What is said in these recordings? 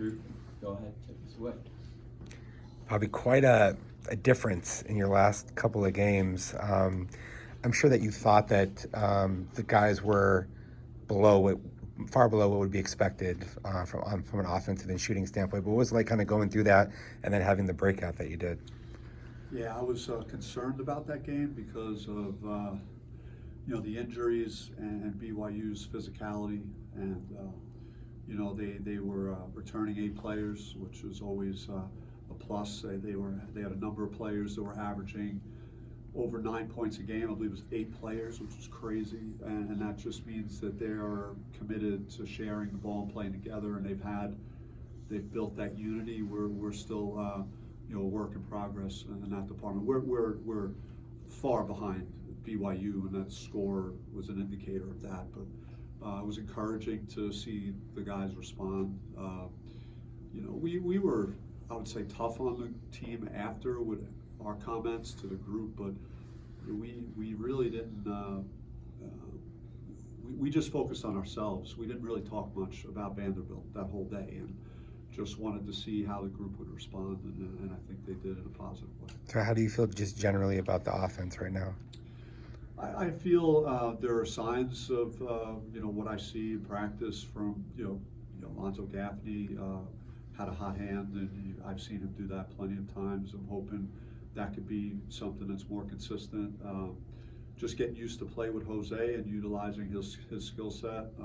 Drew, go ahead, take us away. Probably quite a difference in your last couple of games. I'm sure that you thought that the guys were far below what would be expected from an offensive and shooting standpoint. But what was it like kind of going through that and then having the breakout that you did? Yeah, I was concerned about that game because of the injuries and BYU's physicality, and they were returning 8 players, which was always a plus. They had a number of players that were averaging over 9 points a game. I believe it was 8 players, which was crazy, and that just means that they are committed to sharing the ball and playing together, and they've built that unity. We're still a work in progress in that department. We're far behind BYU, and that score was an indicator of that. But it was encouraging to see the guys respond. We were, I would say, tough on the team after with our comments to the group, but we really didn't. We just focused on ourselves. We didn't really talk much about Vanderbilt that whole day, and just wanted to see how the group would respond, and I think they did in a positive way. So how do you feel just generally about the offense right now? I feel there are signs of what I see in practice from Lonzo Gaffney had a hot hand, and I've seen him do that plenty of times. I'm hoping that could be something that's more consistent. Just getting used to play with Jose and utilizing his skill set,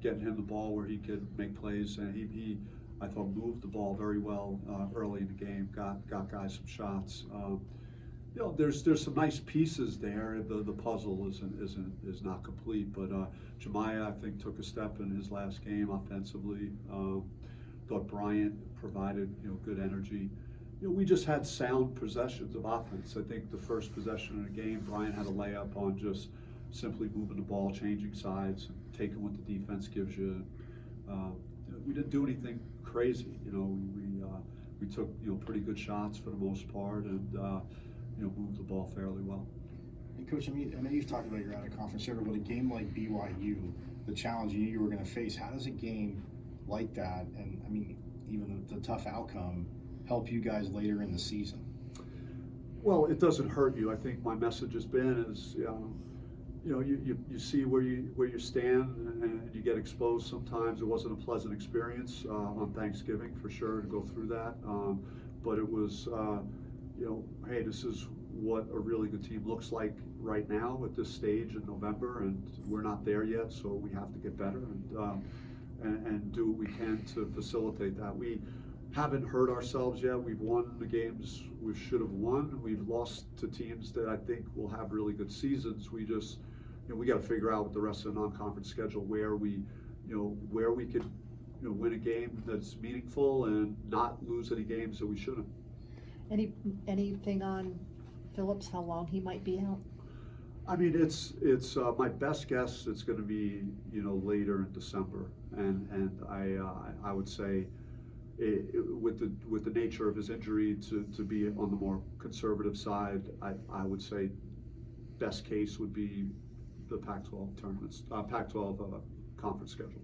getting him the ball where he could make plays, and he I thought moved the ball very well early in the game. Got guys some shots. There's some nice pieces there. The puzzle is not complete, but Jemiah, I think, took a step in his last game offensively. Thought Bryant provided good energy. We just had sound possessions of offense. I think the first possession in the game, Bryant had a layup on just simply moving the ball, changing sides, and taking what the defense gives you. We didn't do anything crazy. We took pretty good shots for the most part, and moved the ball fairly well. And Coach, I know you've talked about your out of conference circuit, but a game like BYU, the challenge you knew you were going to face, how does a game like that, and even the tough outcome, help you guys later in the season? Well, it doesn't hurt you. I think my message has been is you see where you stand, and you get exposed sometimes. It wasn't a pleasant experience on Thanksgiving for sure to go through that, but it was hey, this is what a really good team looks like right now at this stage in November, and we're not there yet, so we have to get better and do what we can to facilitate that. We haven't hurt ourselves yet. We've won the games we should have won. We've lost to teams that I think will have really good seasons. We just, we got to figure out with the rest of the non-conference schedule where we could, win a game that's meaningful and not lose any games that we shouldn't. Anything on Phillips? How long he might be out? It's my best guess. It's going to be later in December, and I would say. With the nature of his injury to be on the more conservative side, I would say best case would be the Pac-12 tournaments, Pac-12 conference schedule.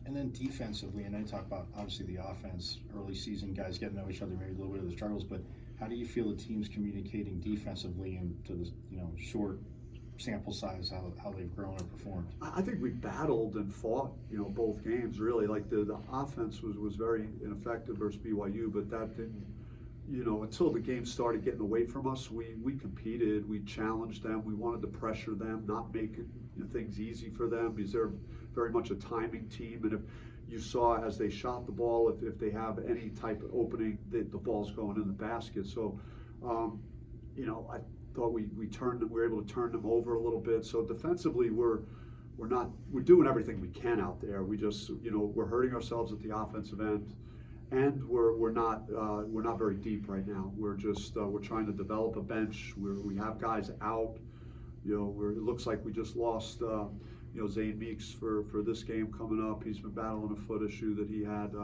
And then defensively, and I talk about obviously the offense, early season guys getting to know each other, maybe a little bit of the struggles, but how do you feel the team's communicating defensively into the short sample size, how they've grown and performed? I think we battled and fought, both games really. Like the offense was very ineffective versus BYU, but that didn't, until the game started getting away from us, we competed, we challenged them, we wanted to pressure them, not make things easy for them, because they're very much a timing team, and if you saw as they shot the ball, if they have any type of opening, the ball's going in the basket. So, I thought we were able to turn them over a little bit. So defensively, we're doing everything we can out there. We just we're hurting ourselves at the offensive end, and we're not very deep right now. We're just we're trying to develop a bench where we have guys out. It looks like we just lost Zane Meeks for this game coming up. He's been battling a foot issue that he had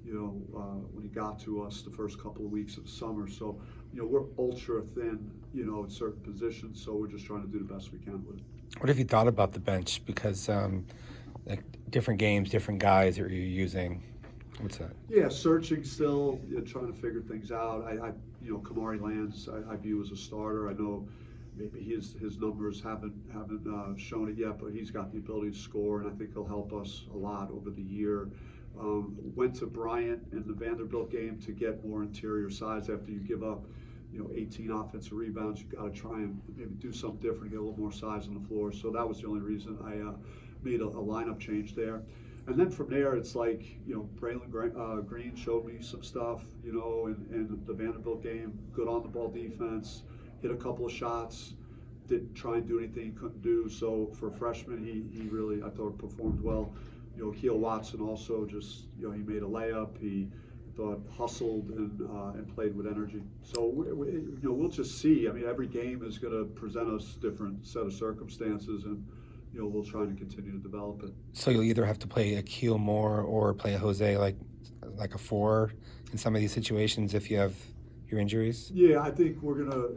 when he got to us the first couple of weeks of the summer. So we're ultra thin in certain positions, so we're just trying to do the best we can with it. What have you thought about the bench? Because different games, different guys that you're using. What's that? Yeah, searching still, trying to figure things out. Kamari Lands, I view as a starter. I know maybe his numbers haven't shown it yet, but he's got the ability to score, and I think he'll help us a lot over the year. Went to Bryant in the Vanderbilt game to get more interior size. After you give up, 18 offensive rebounds, you got to try and maybe do something different, get a little more size on the floor. So that was the only reason I made a lineup change there. And then from there, it's like, Braylon Green showed me some stuff, in the Vanderbilt game, good on the ball defense, hit a couple of shots, didn't try and do anything he couldn't do. So for a freshman, he really, I thought, performed well. Keel Watson also just, he made a layup. He hustled and played with energy. So we'll just see. I mean, every game is going to present us different set of circumstances, and we'll try to continue to develop it. So you'll either have to play Akil more or play a Jose like a 4 in some of these situations if you have your injuries? Yeah, I think we're gonna,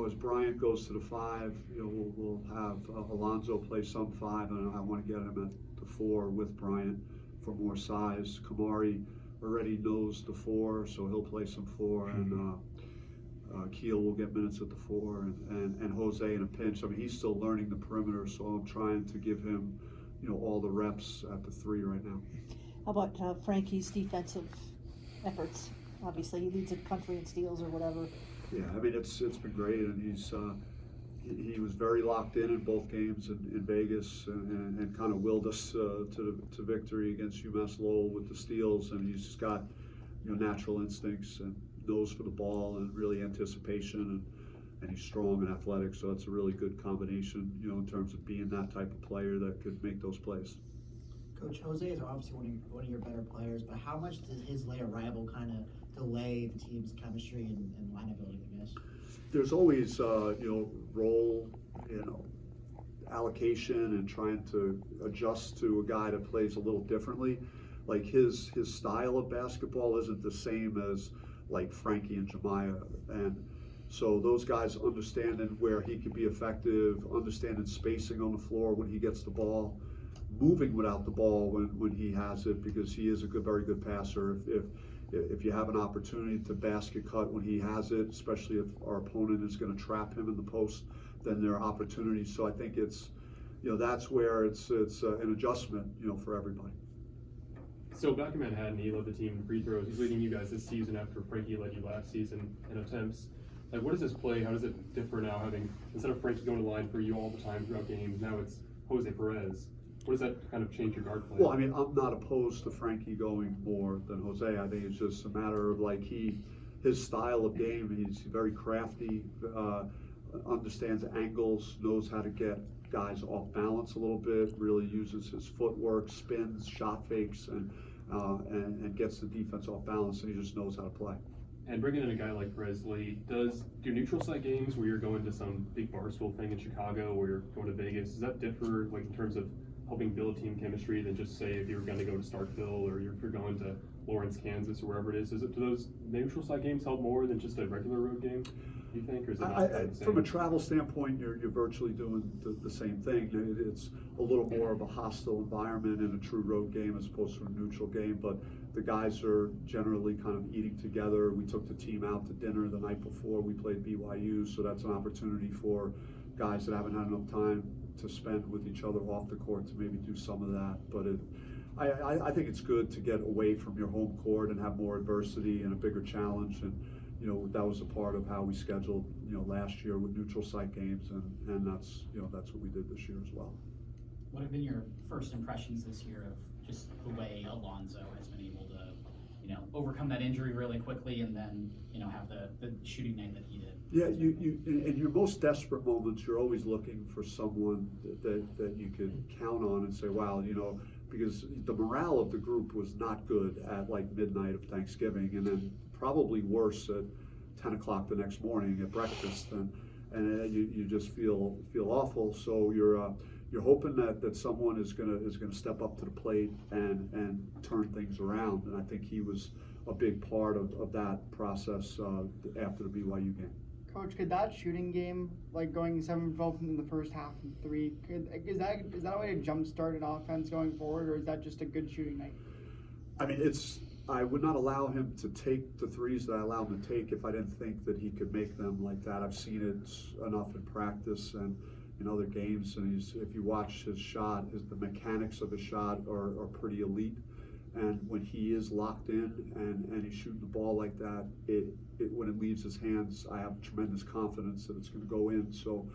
as Bryant goes to the 5, we'll have Alonzo play some 5, and I want to get him at the 4 with Bryant for more size. Kamari already knows the 4, so he'll play some 4, and Keel will get minutes at the 4, and Jose in a pinch. I mean, he's still learning the perimeter, so I'm trying to give him, all the reps at the 3 right now. How about Frankie's defensive efforts? Obviously, he leads the country in steals or whatever. Yeah, I mean, it's been great, and he was very locked in both games in Vegas, and kind of willed us to victory against UMass Lowell with the steals, and he's just got natural instincts and nose for the ball and really anticipation, and he's strong and athletic, so it's a really good combination, in terms of being that type of player that could make those plays. Coach, Jose is obviously one of your better players, but how much does his late arrival kind of delay the team's chemistry and line ability, I guess? There's always, role, allocation and trying to adjust to a guy that plays a little differently. Like his style of basketball isn't the same as like Frankie and Jemiah, and so those guys understanding where he could be effective, understanding spacing on the floor when he gets the ball, moving without the ball when he has it, because he is a very good passer. If you have an opportunity to basket cut when he has it, especially if our opponent is going to trap him in the post, then there are opportunities. So I think it's, that's where it's an adjustment, for everybody. So back in Manhattan, he led the team in free throws. He's leading you guys this season after Frankie led you last season in attempts. Like, what does this play? How does it differ now, having, instead of Frankie going to the line for you all the time throughout games, now it's Jose Perez? What does that kind of change your guard play? Well, I mean, I'm not opposed to Frankie going more than Jose. I think it's just a matter of like his style of game. He's very crafty, understands angles, knows how to get guys off balance a little bit, really uses his footwork, spins, shot fakes, and gets the defense off balance, and he just knows how to play. And bringing in a guy like Presley, do neutral site games where you're going to some big barstool thing in Chicago or you're going to Vegas, does that differ, like, in terms of helping build team chemistry than just say if you were going to go to Starkville or if you're going to Lawrence, Kansas, or wherever it is? Do those neutral site games help more than just a regular road game, do you think, or is it not the same? From a travel standpoint, you're virtually doing the same thing. It's a little more of a hostile environment in a true road game as opposed to a neutral game, but the guys are generally kind of eating together. We took the team out to dinner the night before we played BYU, so that's an opportunity for guys that haven't had enough time to spend with each other off the court to maybe do some of that. But I think it's good to get away from your home court and have more adversity and a bigger challenge, and that was a part of how we scheduled last year with neutral site games, and that's that's what we did this year as well. What have been your first impressions this year of just the way Alonzo has been able to overcome that injury really quickly and then have the shooting night that he did? Yeah, you in your most desperate moments, you're always looking for someone that you could count on and say, wow, because the morale of the group was not good at like midnight of Thanksgiving, and then probably worse at 10 o'clock the next morning at breakfast, and you just feel awful. So you're hoping that someone is gonna step up to the plate and turn things around, and I think he was a big part of that process after the BYU game. Coach, could that shooting game, like going 7-12 in the first half and 3, is that a way to jumpstart an offense going forward, or is that just a good shooting night? I mean, I would not allow him to take the threes that I allow him to take if I didn't think that he could make them like that. I've seen it enough in practice and in other games, and if you watch his shot, the mechanics of his shot are pretty elite. And when he is locked in and he's shooting the ball like that, when it leaves his hands, I have tremendous confidence that it's going to go in. So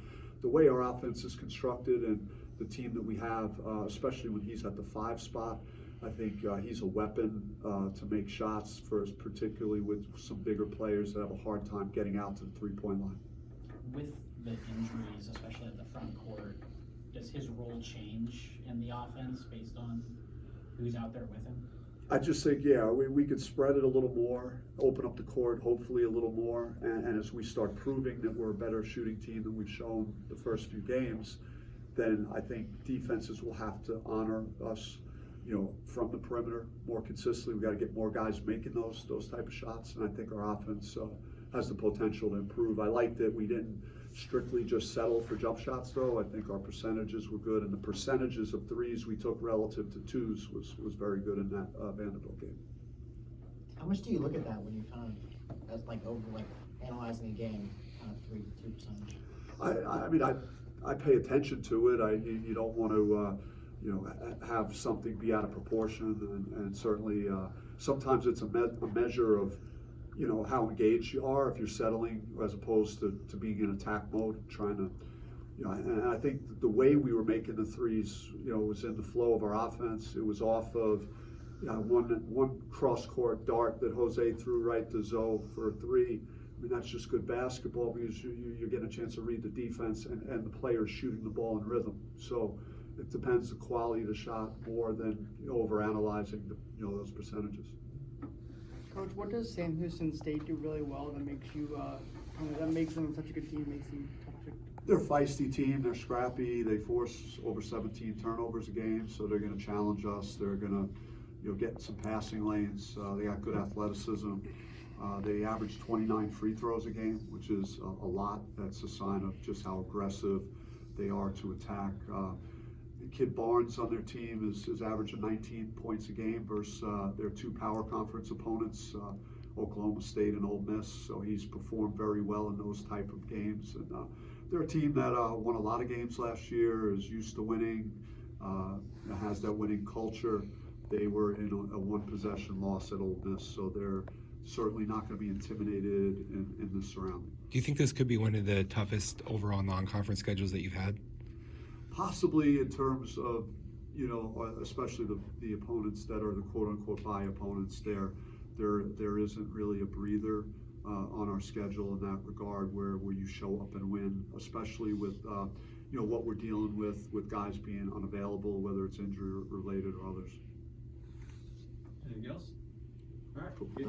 the way our offense is constructed and the team that we have, especially when he's at the 5 spot, I think he's a weapon to make shots for us, particularly with some bigger players that have a hard time getting out to the 3-point line. With the injuries, especially at the front court, does his role change in the offense based on who's out there with him? I just think, yeah, we could spread it a little more, open up the court hopefully a little more, and as we start proving that we're a better shooting team than we've shown the first few games, then I think defenses will have to honor us, from the perimeter more consistently. We've got to get more guys making those type of shots, and I think our offense has the potential to improve. I like that we didn't strictly just settle for jump shots, though. I think our percentages were good, and the percentages of threes we took relative to twos was very good in that Vanderbilt game. How much do you look at that when you kind of, analyzing a game, kind of two percentage? I mean, I pay attention to it. You don't want to, have something be out of proportion, and certainly sometimes it's a measure of, how engaged you are if you're settling as opposed to being in attack mode, trying to, and I think the way we were making the threes, was in the flow of our offense. It was off of one cross-court dart that Jose threw right to Zoe for a 3. I mean, that's just good basketball because you're getting a chance to read the defense and the players shooting the ball in rhythm. So it depends the quality of the shot more than overanalyzing those percentages. Coach, what does Sam Houston State do really well that makes you that makes them such a good team, makes them tough to? They're a feisty team. They're scrappy. They force over 17 turnovers a game, so they're going to challenge us. They're going to, get some passing lanes. They got good athleticism. They average 29 free throws a game, which is a lot. That's a sign of just how aggressive they are to attack. Kid Barnes on their team is averaging 19 points a game versus their 2 power conference opponents, Oklahoma State and Ole Miss. So he's performed very well in those type of games. And they're a team that won a lot of games last year, is used to winning, has that winning culture. They were in a 1-possession loss at Ole Miss, so they're certainly not going to be intimidated in the surrounding. Do you think this could be one of the toughest overall non-conference schedules that you've had? Possibly, in terms of, especially the opponents that are the quote-unquote bye opponents. There isn't really a breather on our schedule in that regard where you show up and win, especially with what we're dealing with guys being unavailable, whether it's injury related or others. Anything else? All right. Cool.